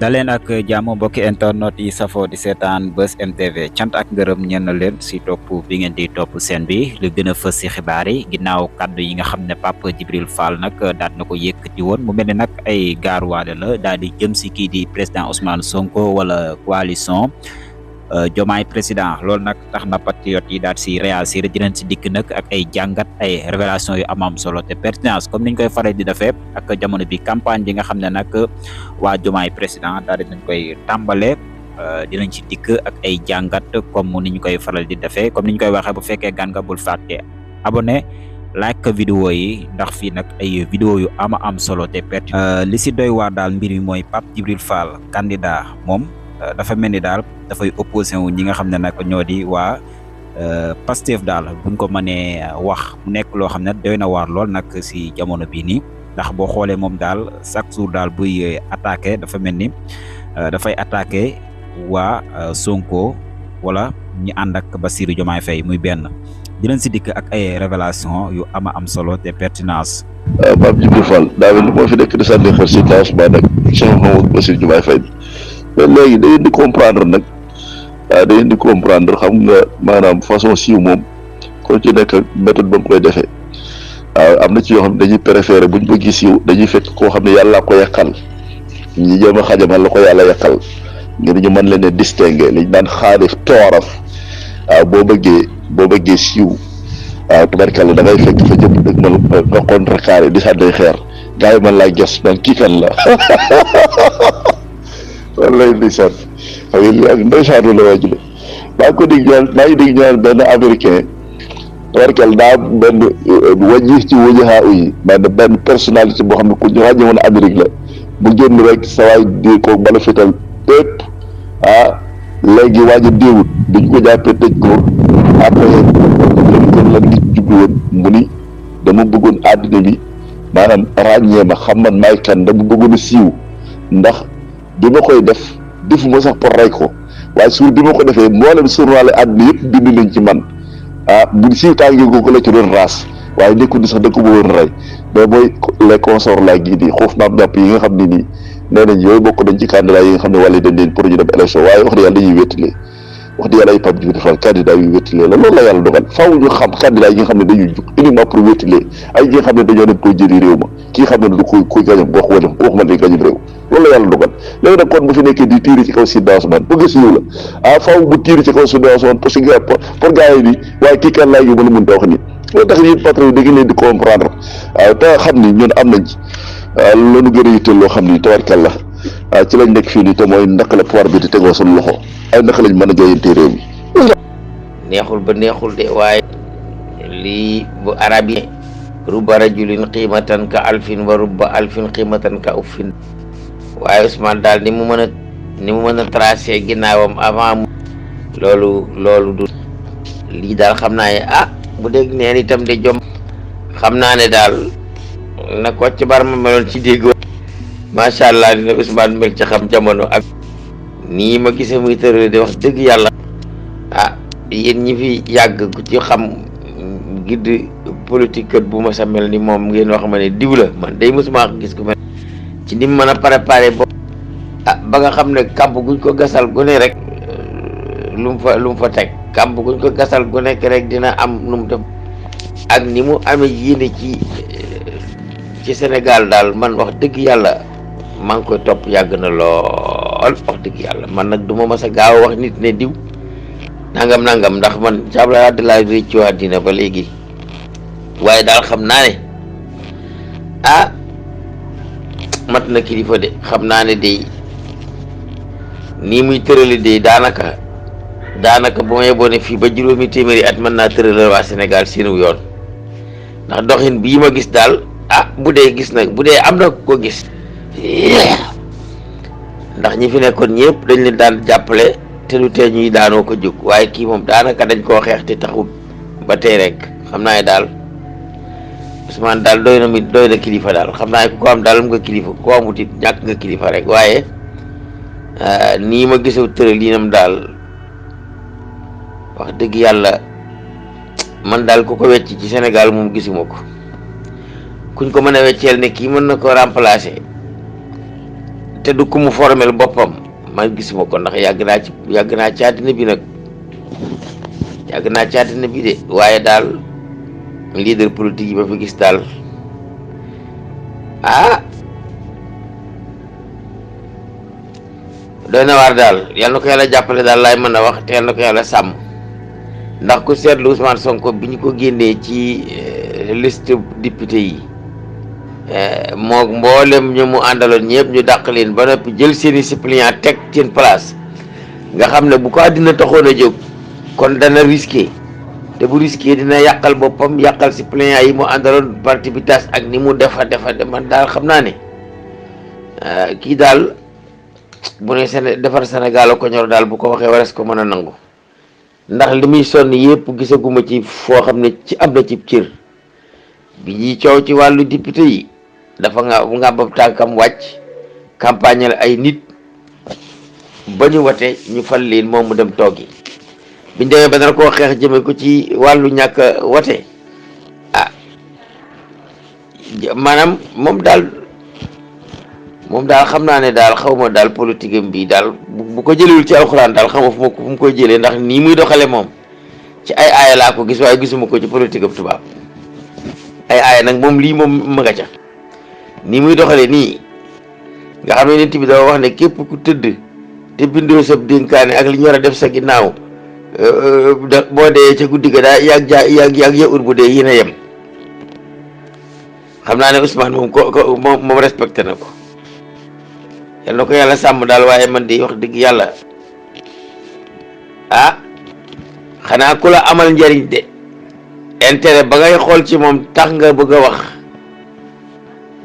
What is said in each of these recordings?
daleen ak jàmm mbokki internet yi safoo di seetaan Buzz M TV cant ak ngërëm ñeen na leen si topp bi ngeen di topp seen bi lu gën a fës si xibaar yi ginnaaw kàddu yi nga xam ne Pape Djibril Fall nag daat na ko yëkkati woon mu mel ne nag ay gaaruwaale la daal di jëm si kii di président Ousmane Sonko wala coalition Diomaye président loolu nag tax na patriote yi daal si réagir dinañ si dikk nag ak ay jàngat ay révélation yu am solo te pertinence comme niñ koy faral di defee ak jamono bi campagne bi nga xam ne nag waa Diomaye président daal di nañ koy tàmbale dinañ ci dikk ak ay jàngat comme ni ñu koy faral di defee comme ni ñu koy waxee bu fekkee gan nga bul fàtte abonné like vidéo yi ndax fii nag ay vidéo yu am solo te pertinent li si doy waar daal mbir mi mooy Pape Djibril Fall candidat moom dafa mel ni daal dafay opposé wu ñi nga xam ne nag ñoo di waa Pastef daal buñ ko mënee wax mu nekk loo xam ne doy na waar lool nag si jamono bii nii ndax boo xoolee moom daal chaque jour daal buy attaqué dafa mel ni dafay attaqué waa Sonko wala ñu ànd ak Bassirou Diomaye Faye muy benn dinañ si dikk ak ay révélation yu am solo te pertinence. Pape Djibril Fall daa mel ni moo fi nekk di sànni xel si lancement nag Cheikh Mouhamadou Bassirou Diomaye Faye mais léegi da ngeen di comprendre nag da ngeen di comprendre xam nga maanaam façon siiw moom kon ci nekk méthode ba mu koy defee waaw am na ci yoo xam ne dañuy préféré buñ bëgg siiw dañuy fekk koo xam ne yàlla ko yàqal ñi jéem a xajamal la ko yàlla yàqal ngir ñu mën leen a distinguer liñ daan xaarif tooraf waaw boo bëggee siiw waaw tubarkalla da ngay fekk fa jëm dëgg mal nga contrecarré di sànni xeer gars yi man laa ges donc kii kan la wallay ndeysaan xam nga lii ak ndeysaanu la waajule maa ngi dégg ñaan benn américain tubarkalla daa benn wàññi ci wajaa yi benn personnalité boo xam ne ku ñu ràññewoon Amérique la bu génn rek sa waay di ko bala fital tépp léegi waaj a déewut dañ ko jàppee tëj ko après lan ngi jublu woon mu ni dama bëggoon àddina bi maanaam ràññee ma xam man maay kan dama bëggoon a siiw ndax bi ma koy defuma sax pour rey ko waaye suur bi ma ko defee mboolem journal àddina yëpp bind nañ ci man bu siiw tàngee googu la ci doon raas waaye nekkul ni sax da ko bëggoon rey mais mooy les consorts laa gii nii xuuf maam jàpp yi nga xam ne nii nee nañ yooyu bokk nañ ci candidat yi nga xam ne wàllu dañ leen pour ñu dem élection waaye wax dëgg yàlla dañuy wéttalee wax dëgg yàlla ay Pape Djibril Fall candidat yu wéttalee la loolu la yàlla dogal faaw ñu xam candidat yi nga xam ne dañuy jug uniquement pour wéttalee ay ñi nga xam ne dañoo dem koy jëli réew ma kii xam ne du koy gañam gox wala wax man di gañam réew loolu la yàlla dogal léegi nag kon bu fi nekkee di tiiri ci kaw Sidna Ousmane bëgg siiw la faaw bu tiiri ci kaw Sidna Ousmane parce que pour gars yi ni waaye kii kan laay yóbbu la mën ta wax ni loolu tax ñun patron yi da ngeen leen di comprendre waaw te xam ni ñun am nañ ci loolu gën a yitteel loo xam ni tawarkal la ci lañ nekk fii nii te mooy ndaka la pouvoir bi di tegoo suñu loxo ay ndaka lañ mën a jooyantee réew mi neexul ba neexul de waaye lii bu arab yi rubba rajulin qiimatan ka alfin wa rubba alfin qiimatan ka uffin waaye Ousmane daal ni mu mën a tracé ginnaawam avant loolu du lii daal xam naa ne bu dégg neen itam de jom xam naa ne daal na ko ci bar ma meloon ci dégg macha allah dina Ousmane mel ci xam jamono ak nii ma gisee muy tërale di wax dëgg yàlla yéen ñi fi yàgg ku ci xam guide politique kat bu ma sa mel ni moom ngeen wax ma ne diw la man day mosuma gis ku mel ci ni mu mën a préparé bo ba nga xam ne kàmb guñ ko gasal gu ne rek lu mu fa teg kàmb guñ ko gasal gu nekk rek dina am nu mu def ak ni mu amee yéene ci Sénégal daal man wax dëgg yàlla maa ngi koy topp yàgg na lool wax dëgg yàlla man nag du ma mas a gaaw a wax nit ne diw nangam ndax man cabla de la ci waa dina ba léegi waaye daal xam naa ne mat na kilifa de xam naa ne day nii muy tërali de daanaka bu ma yeboo ne fii ba juróomi téeméeri at mën naa tëralal waa Sénégal seenu yoon ndax doxin bii ma gis daal bu dee gis nag bu dee am na ko gis ndax ñi fi nekkoon ñëpp dañ leen daan jàppale te lu tee ñuy daanoo ko jóg waaye kii moom daanaka dañ koo xeex te taxut ba tey rek xam naa ne daal Ousmane daal doy na kilifa daal xam naa ne ku ko am daal am nga kilifa ku ko amut it ñàkk nga kilifa rek waaye nii ma gisew tëralinam daal wax dëgg yàlla man daal ku ko wecc ci Sénégal moom gisuma ko kuñ ko mën a wecceel ne kii mën na ko remplacer te du ku mu formel boppam man gisuma ko ndax yàgg naa ci àddina bi nag yàgg naa ci àddina bi de waaye daal leader politique yi ba fi gis daal doy na waar daal yal na ko yàlla jàppale daal laay mën a wax te yal na ko yàlla sàmm ndax ku seetlu Ousmane Sonko bi ñu ko génnee ci liste député yi moog mboolem ñu mu àndaloon ñëpp ñu dàq leen ba noppi jël seeni suppléant teg seen place nga xam ne bu ko àddina taxoon a jóg kon dana risqué te bu risqué dina yàqal boppam yàqal suppléant yi mu àndaloon parti bi tas ak ni mu defa man daal xam naa ne kii daal bu ne defar Sénégal ko ñor daal bu ko waxee wares ko mën a nangu ndax li muy sonn yëpp gisaguma ci foo xam ne ci am na ci cër bi ñuy coow ci wàllu député yi dafa nga ba tànkam wàcc campagne la ay nit ba ñu wate ñu fal leen moom mu dem toogi biñ demee ba dana koo xeex jëme ko ci wàllu ñàkk wate maanaam moom daal xam naa ne daal xaw ma daal politique am bi daal bu ko jëlewul ci alxuraan daal xam nga fu mu koy jëlee ndax nii muy doxale moom ci ay aaya laa ko gis waaye gisuma ko ci politique am tubaab ay aaya nag moom lii moom ma nga ca nii muy doxale nii nga xam ne nit bi dafa wax ne képp ku tëdd te bindoo sab dénkaane ak li ñu war a def sa ginnaaw boo dee ca guddi ga daa yàgg ya ut bu dee yéen a yem xam naa ne Ousmane moom respecté na ko yal na ko yàlla sàmm daal waaye man di wax dëgg yàlla xanaa ku la amal njariñ de intérêt ba ngay xool ci moom tax nga bëgg a wax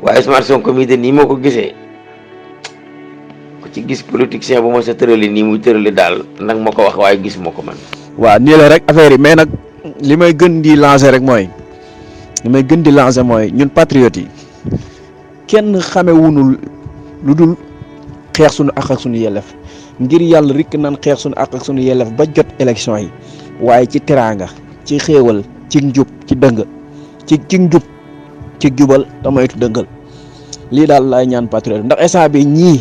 waaye Ousmane Sonko mii de nii moo ko gisee ku ci gis politicien bu ma sa tërali nii muy tërali daal nag ma ko wax waaye gis ma ko man. waaw nii la rek affaire yi mais nag li may gën di lancer rek mooy ñun patriotes yi kenn xame wunul lu dul xeex suñu àq ak suñu yelleef ngir yàlla rikk nan xeex suñu àq ak suñu yelleef ba jot élection yi waaye ci teraanga ci xéewal ci njub ci dëng ci njub ci jubal te moytu dëngal lii daal laay ñaan patriote ndax instant bi ñii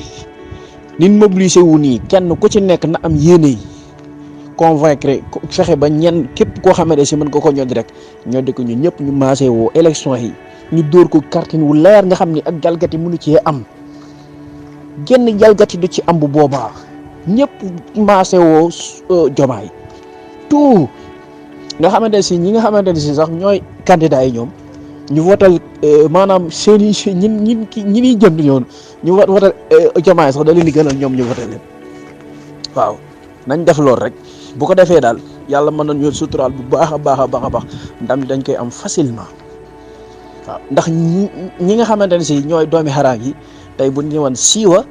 nin mobilisé wu nii kenn ku ci nekk na am yéene yi convaincre fexe ba ñenn képp koo xamante si mën ko ñoddi rek ñoddi ko ñu ñëpp ñu maasee woo élection yi ñu dóor ko kartin wu leer nga xam ni ak jalgati mënu ci am genn jalgati du ci am bu boobaa ñëpp maasee woo Jomaay tout nga xamante si ñi nga xamante ne si sax ñooy candidat yi ñoom ñu votal maanaam seeni ñi ñuy jëm ñoonu ñu votal Jomaay sax da leen di gënal ñoom ñu votal leen waaw nañ def loolu rek bu ko defee daal yàlla mën nañu suturaal bu baax a baax ndam dañ koy am facilement waaw ndax ñi nga xamante ne si ñooy doomi xaraam yi tey bu ñu ñëwoon siiwa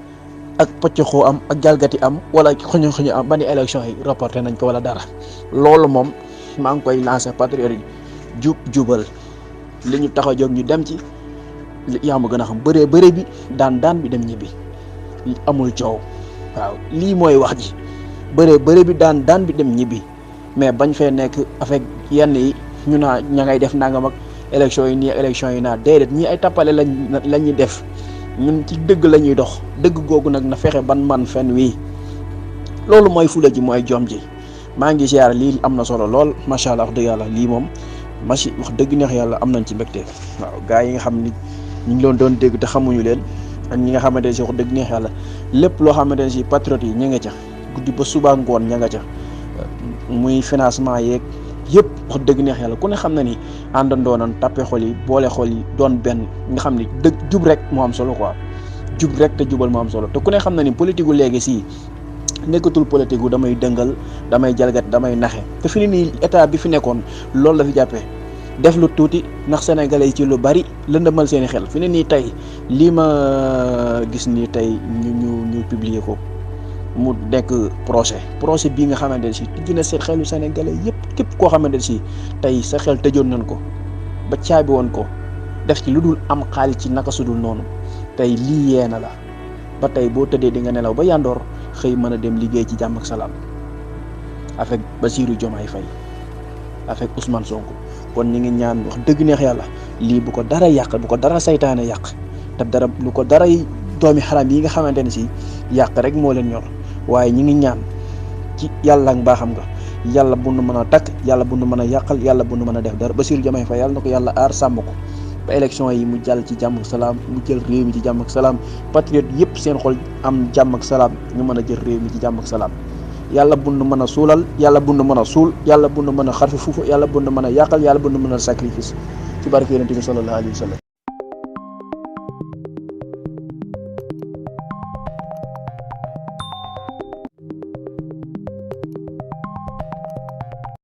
ak pëccxoo am ak jalgati am wala xuñu am ba ni élection yi reporté nañ ko wala dara loolu moom maa ngi koy lancé patriote yi jubal li ñu tax a jóg ñu dem ci yaa ma gën a xam bëree bi daan bi dem ñibbi amul coow waaw lii mooy wax ji bëree bi daan bi dem ñibbi mais bañ fee nekk avec yenn yi ñu naa ña ngay def nangam ak élection yi nii élection yi naa déedéet ñii ay tappale la ñuy def ñun ci dëgg la ñuy dox dëgg googu nag na fexe ban man fen wii loolu mooy fula ji mooy jom ji maa ngi siyaar lii am na solo lool macha allah wax dëgg yàlla lii moom wax dëgg neex yàlla am nañ ci mbégte waaw gars yi nga xam ni ñu ngi doon dégg te xamuñu leen ak ñi nga xamante ne si wax dëgg neex yàlla lépp loo xamante ne si patriote yi ña nga ca guddi ba suba ngoon ña nga ca muy financement yeeg yëpp wax dëgg neex yàlla ku ne xam na ni àndandoo nañ tàppe xol yi boole xol yi doon benn nga xam ni dëgg jub rek moo am solo quoi jub rek te jubal moo am solo te ku ne xam na ni politique gu léegi si nekkatul politique gu damay dëngal damay jalgat damay naxe te fi ni nii état bi fi nekkoon loolu la fi jàppee def lu tuuti ndax sénégalais yi ci lu bari lëndëmal seeni xel fi ne nii tey lii ma gis nii tey ñu publier ko mu nekk projet bii nga xamante ne si tijji na seen xelu sénégalais yëpp képp koo xamante ne si tey sa xel tëjoon nañ ko ba caabi woon ko def ci lu dul am xaalis ci naka sudul noonu tey lii yeena la ba tey boo tëddee di nga nelaw ba yandoor xëy mën a dem liggéey ci jàmm ak salaam avec Bassirou Diomaye Faye avec Ousmane Sonko kon ñu ngi ñaan wax dëgg neex yàlla lii bu ko dara yàq bu ko dara saytaane yàq te dara lu ko dara doomi xaram yi nga xamante ne si yàq rek moo leen ñor waaye ñi ngi ñaan ci yàlla ak mbaaxam nga yàlla bu nu mën a takk yàlla bu nu mën a yàqal yàlla bu nu mën a def dara Bassirou Diomaye Faye yàlla na ko yàlla aar sàmm ko ba élection yi mu jàll ci jàmm ak salaam mu jël réew mi ci jàmm ak salaam patriote yëpp seen xol am jàmm ak salaam ñu mën a jël réew mi ci jàmm ak salaam yàlla bu nu mën a suulal yàlla bu nu mën a suul yàlla bu nu mën a xarfi fuufu yàlla bu nu mën a yàqal yàlla bu nu mën a sacrifice ci barke yonent bi sallallahu alayhi wa sallam